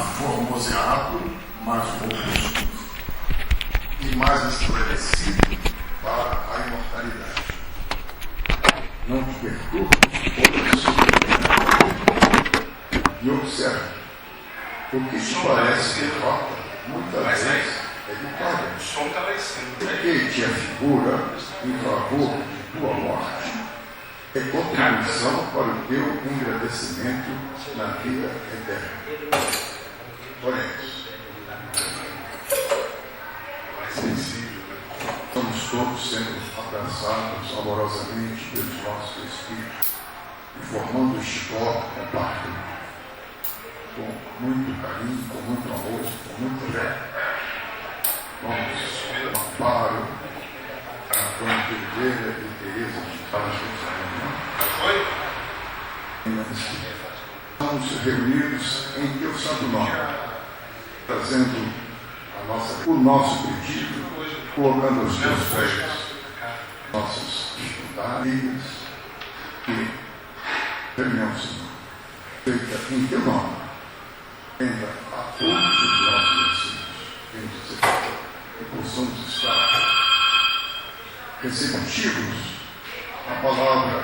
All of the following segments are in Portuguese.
formoseado, mais robusto e mais esclarecido para a imortalidade. Não te perturbes, e observe, o que te parece derrota, muitas vezes é vitória. Porque te afigura em favor de tua morte. É contribuição para o teu engrandecimento na vida eterna. Porém, estamos todos sendo abraçados amorosamente pelos nossos espíritos e formando este corpo compacto com muito carinho, com muito amor, com muito fé. Vamos, amparo, Antônio Oliveira e Tereza de Paz. Estamos reunidos em teu santo nome, trazendo o nosso pedido, colocando os teus pés, nossas dificuldades e terminamos, Senhor, feita em teu nome, ainda a todos os nossos desígnios, que possamos estar receptivos à palavra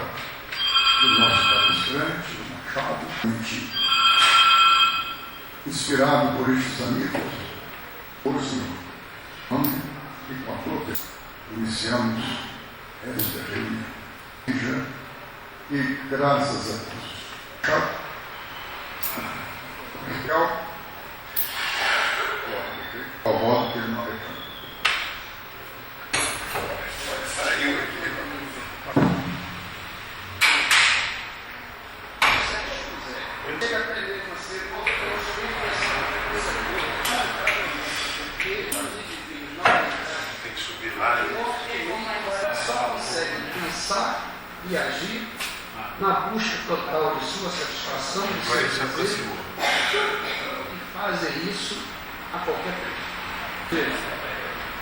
do nosso palestrante, o Machado, inspirado por estes amigos, por o Senhor. Amém. E com a todos iniciamos esta reunião. E graças a Deus. Tchau. Tchau. A voto que ele não reclama. Saiu aqui. Eu tenho que aprender com você, porque eu tem que subir lá. Só consegue pensar e agir na busca total de sua satisfação, de seu desejo, e fazer isso a qualquer preço.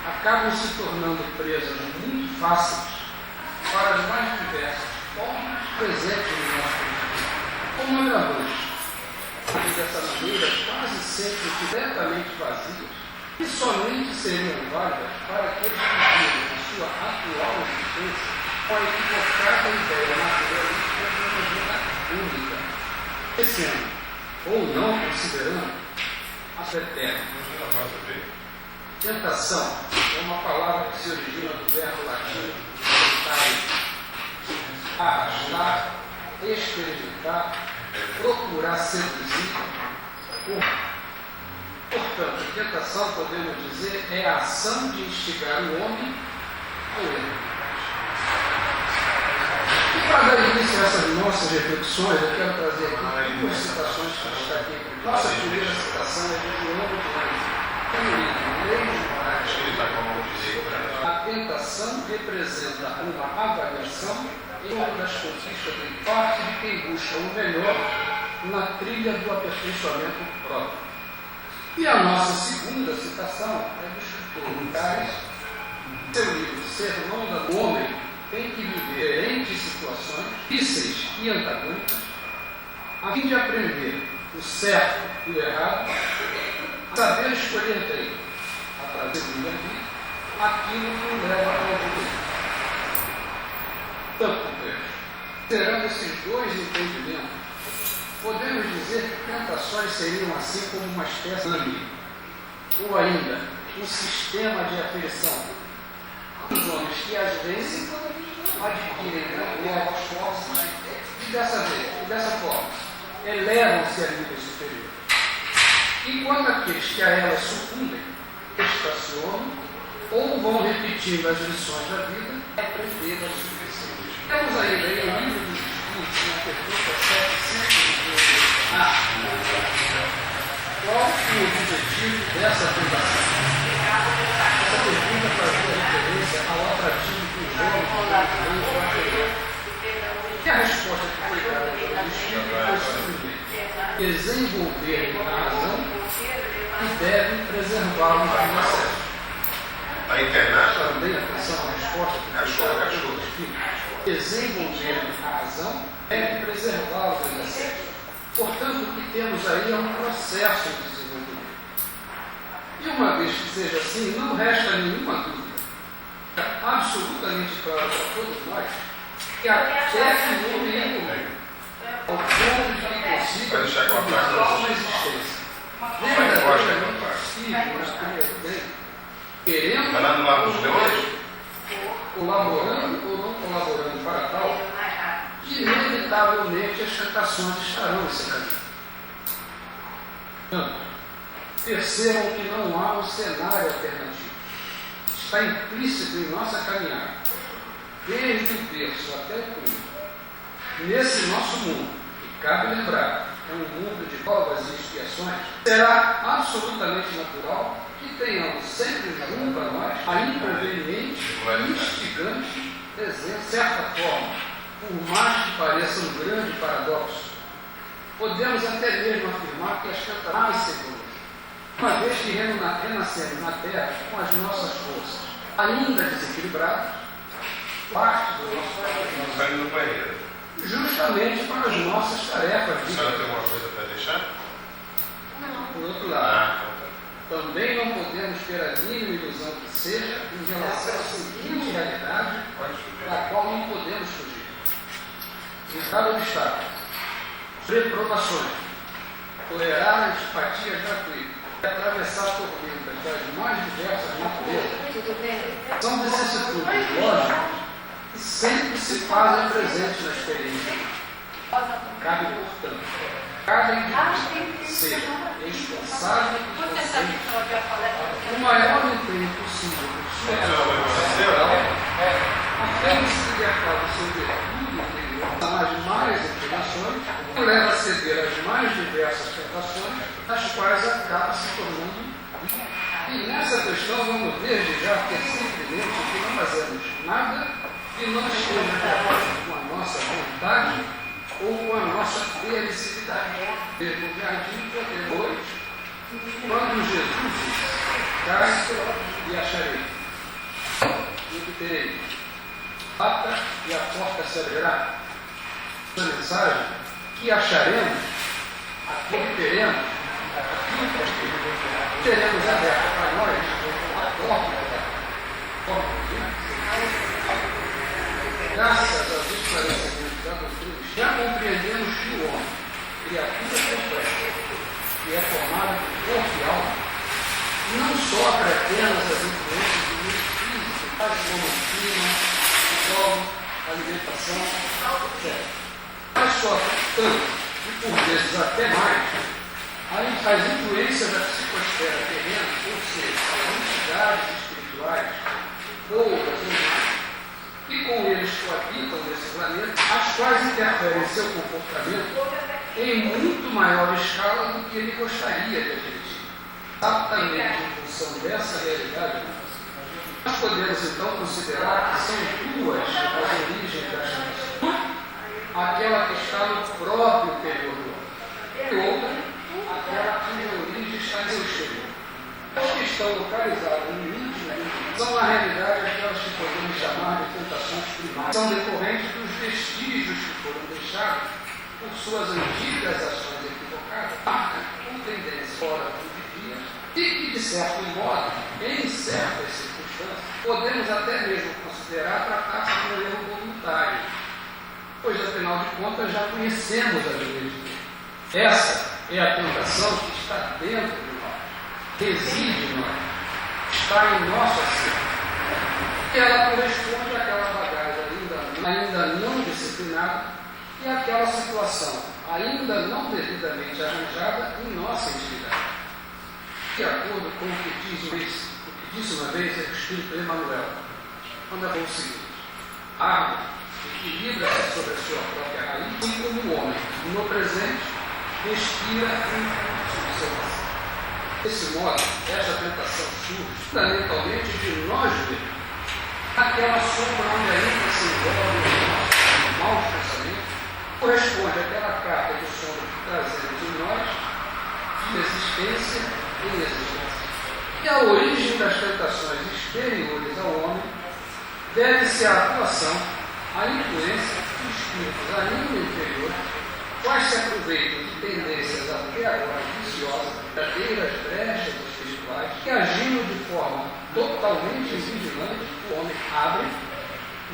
Acabam se tornando presas muito fáceis para as mais diversas formas presentes no nosso mundo, como agravante, e dessa maneira quase sempre diretamente vazias, que somente seriam válidas para aqueles que vivem na sua atual existência com a equivocada ideia materialista de uma vida única, esquecendo ou não considerando a sua eterna. Tentação é uma palavra que se origina do verbo latino arrastar, experimentar, procurar seduzir. Portanto, tentação, podemos dizer, é a ação de instigar o homem ao erro. E para dar início a essas nossas reflexões, eu quero trazer aqui duas citações que estão aqui. Nossa primeira citação é de João de a tentação representa uma avaliação e uma das conquistas em parte de quem busca o melhor na trilha do aperfeiçoamento próprio. E a nossa segunda citação é do escritor Lucas, seu livro Sermão do Homem tem que viver diferentes situações difíceis e antagônicas, a fim de aprender o certo e o errado, a saber escolher entre, através do livre, aquilo que o leva ao evoluir. Portanto, considerando esses dois entendimentos, podemos dizer que tentações seriam assim como uma espécie de amigo, ou ainda um sistema de aferição. Os homens que às vezes adquirem novas forças e dessa forma elevam-se a nível superior. Enquanto aqueles que a elas sucumbem estacionam ou vão repetindo as lições da vida e aprender a suficiência. Temos ainda aí o livro dos Espíritos, na pergunta 712. Qual o objetivo dessa tentação? Essa pergunta fazia referência ao atrativo que os homens e a resposta que foi dada pelo Espírito foi simplesmente desenvolver a razão e deve preservá-los do excesso. A internet também atenção à resposta que foi dada pelo Espírito. Desenvolver a razão deve preservá-los do excesso. Portanto, o que temos aí é um processo de E uma vez que seja assim, não resta nenhuma dúvida, absolutamente claro para todos nós, que até que no mínimo, ao ponto de que consiga conquistar uma existência verdadeiramente possível, mas primeiro bem, querendo colaborando ou não colaborando para tal, que inevitavelmente as tentações estarão nesse caminho. Portanto, percebam que não há um cenário alternativo. Está implícito em nossa caminhada, desde o berço até o cunho. Nesse nosso mundo, e cabe lembrar, é um mundo de provas e expiações, será absolutamente natural que tenhamos sempre junto a nós a inconveniente e instigante presença, de certa forma, por mais que pareça um grande paradoxo. Podemos até mesmo afirmar que as tentações seguras, uma vez que renascemos na Terra com as nossas forças ainda desequilibradas, parte do nosso Saindo do banheiro. justamente para as nossas tarefas. A senhora tem alguma coisa para deixar? Por outro lado, também não podemos ter a mínima ilusão que seja em relação à seguinte realidade, da qual não podemos fugir. Em cada obstáculo, reprovações, tolerar a antipatia gratuita, atravessar tormentas das mais diversas naturezas, são vicissitudes lógicas que sempre se fazem presentes na experiência. Cabe, portanto, cada indivíduo seja responsável e consciente o maior empenho possível por sua realização, a fim de se libertar do seu virtude interior, das mais inclinações, que leva a ceder às mais diversas tentações, as quais acaba se tornando. E nessa questão vamos desde já ter simplesmente que não fazemos nada que não esteja de acordo com a nossa vontade ou com a nossa permissividade. Mesmo o jardim depois, quando Jesus disse, cai e acharei, e que terei, bata e a porta se abrirá. A mensagem que acharemos, aquilo que teremos, teremos aberta para nós a porta graças aos esclarecimentos da doutrina, já compreendemos que o homem, criatura complexa, que é formado por corpo e alma, não sofre apenas as influências do meio físico, tais como o clima, o solo, a alimentação, etc. Mas sofre tanto, e por vezes até mais, as influências da psicosfera terrena, ou seja, as entidades espirituais, boas ou más, que com eles coabitam nesse planeta, as quais interferem em seu comportamento em muito maior escala do que ele gostaria de admitir. Exatamente em função dessa realidade, nós podemos então considerar que são duas as origens das chances. Aquela que está no próprio interior do homem, e outra, aquela cuja origem está em seu exterior. As que estão localizadas no íntimo são, na realidade, aquelas que podemos chamar de tentações primárias. São decorrentes dos vestígios que foram deixados por suas antigas ações equivocadas, marcam com tendência fora do dia, e que, de certo modo, em certas circunstâncias, podemos até mesmo considerar tratar-se de um erro voluntário, pois, afinal de contas, já conhecemos a lei de Deus. Essa é a tentação que está dentro de nós, reside em nós, está em nosso ser. E ela corresponde àquela bagagem ainda não disciplinada e àquela situação ainda não devidamente arranjada em nossa intimidade. De acordo com o que disse uma vez o Espírito Emmanuel, quando falou o seguinte: a árvore equilibra-se sobre a sua própria raiz, e como o homem, no presente, respira em subservação. Desse modo, esta tentação surge fundamentalmente de nós mesmos. Aquela sombra onde ainda se envolve os nossos maus pensamentos corresponde àquela carga de sombra que trazemos em nós de existência e inexistência. E a origem das tentações exteriores ao homem deve-se à atuação, à influência de espíritos ainda inferiores, quais se aproveitam de tendências até agora viciosas, verdadeiras brechas espirituais, que agindo de forma totalmente vigilante, o homem abre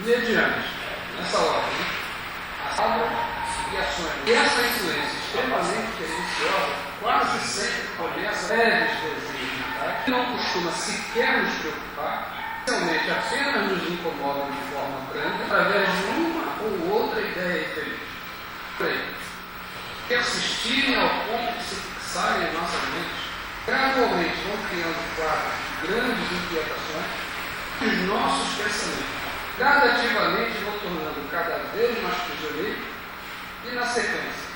mediante, nessa ordem, abre e ações. E essa influência extremamente perniciosa quase sempre começa leves desejos, que não costuma sequer nos preocupar, realmente apenas nos incomodam de forma grande, através de uma ou outra ideia infeliz. Persistirem ao ponto de se fixarem em nossa mente, gradualmente vão criando quadros de grandes inquietações, e os nossos pensamentos gradativamente vão tornando cada vez mais prisioneiros, e na sequência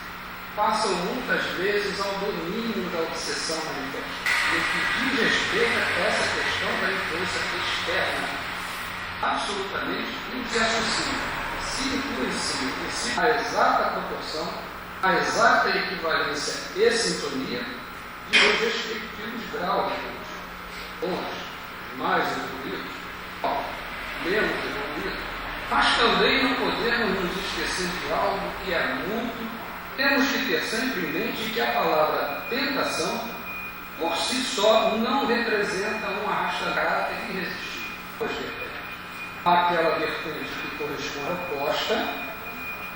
passam muitas vezes ao domínio da obsessão manifesta, no que diz respeito a essa questão da influência externa. Absolutamente não se associa, se influencia a exata proporção, a exata equivalência e sintonia de seus respectivos graus de bons, mais evoluídos, menos evoluídos. Mas também não podemos nos esquecer de algo que é muito. Temos que ter sempre em mente que a palavra tentação, por si só, não representa um arrasta-caráter irresistível. Pois aquela vertente que corresponde à oposta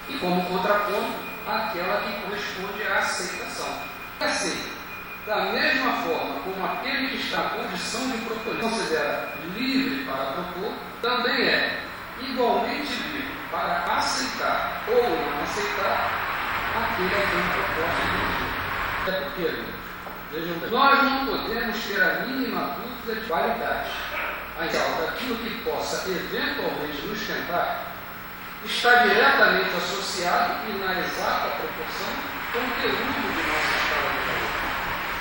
e, como contraponto, aquela que corresponde à aceitação. Assim, da mesma forma como aquele que está em condição de propor, considera livre para propor, também é igualmente livre para aceitar ou não aceitar aquele a quem proposta de é porque, vejam bem, nós não podemos ter a mínima dúvida de qualidade. Daquilo que possa eventualmente nos tentar está diretamente associado e na exata proporção com o conteúdo de nossa escala de valor.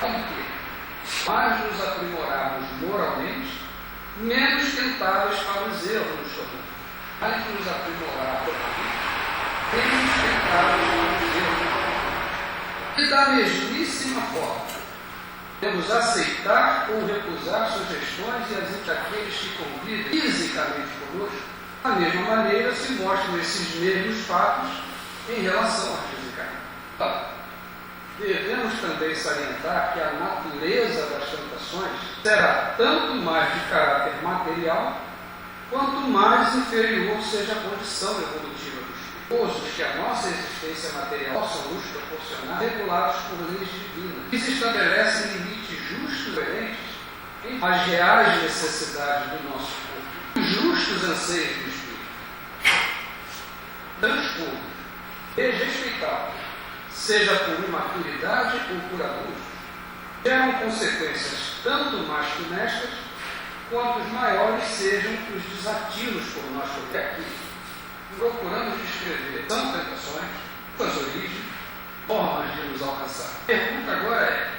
Como que, mais nos aprimorarmos moralmente, menos tentáveis para os erros nos tornamos. Mais nos aprimorar moralmente, menos tentáveis para os erros nos tornamos. E da mesmíssima forma, devemos aceitar ou recusar sugestões e as daqueles que convivem fisicamente conosco. Da mesma maneira se mostram esses mesmos fatos em relação à fisicamente. Devemos também salientar que a natureza das tentações será tanto mais de caráter material, quanto mais inferior seja a condição evolutiva dos coisas que a nossa existência material possam nos proporcionar, regulados por leis divinas, que se estabelecem limites justos e coerentes às reais necessidades do nosso corpo, os justos anseios do espírito. Transpondo, desrespeitá-los, seja por imaturidade ou por abuso, geram consequências tanto mais funestas, quanto os maiores sejam os desatinos por nós aqui. Procuramos descrever tanto tentações, suas origens, formas de nos alcançar. A pergunta agora é: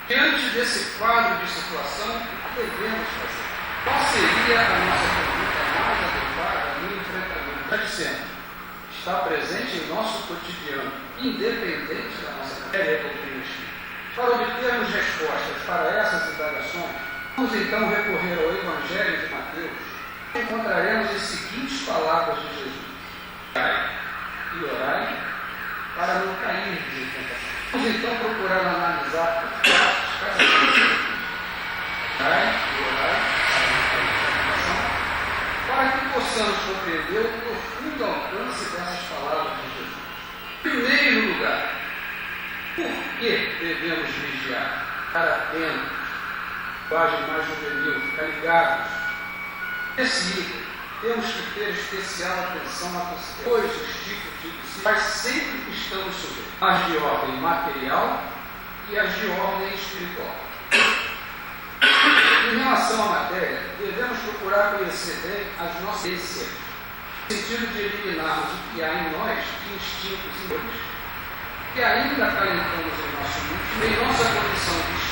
diante desse quadro de situação, o que devemos fazer? Qual seria a nossa conduta mais adequada no enfrentamento? Já dissemos, está presente em nosso cotidiano, independente da nossa carreira doutrina espírita. Para obtermos respostas para essas indagações, vamos então recorrer ao Evangelho de Mateus. Encontraremos as seguintes palavras de Jesus: orai e orai para não cair em tentação. Vamos então procurar analisar por partes cada vez. Orai e orai para não cair em tentação, para que possamos compreender o profundo alcance dessas palavras de Jesus. Em primeiro lugar, por que devemos vigiar? Ficar atentos, linguagem mais juvenil, ficar ligados. Nesse item, temos que ter especial atenção a dois os tipos de mas sempre que estamos sujeitos, as de ordem material e as de ordem espiritual. Em relação à matéria, devemos procurar conhecer bem as nossas essências, no sentido de eliminarmos o que há em nós de instintos e dores, que ainda acalentamos em nosso mundo, em nossa condição de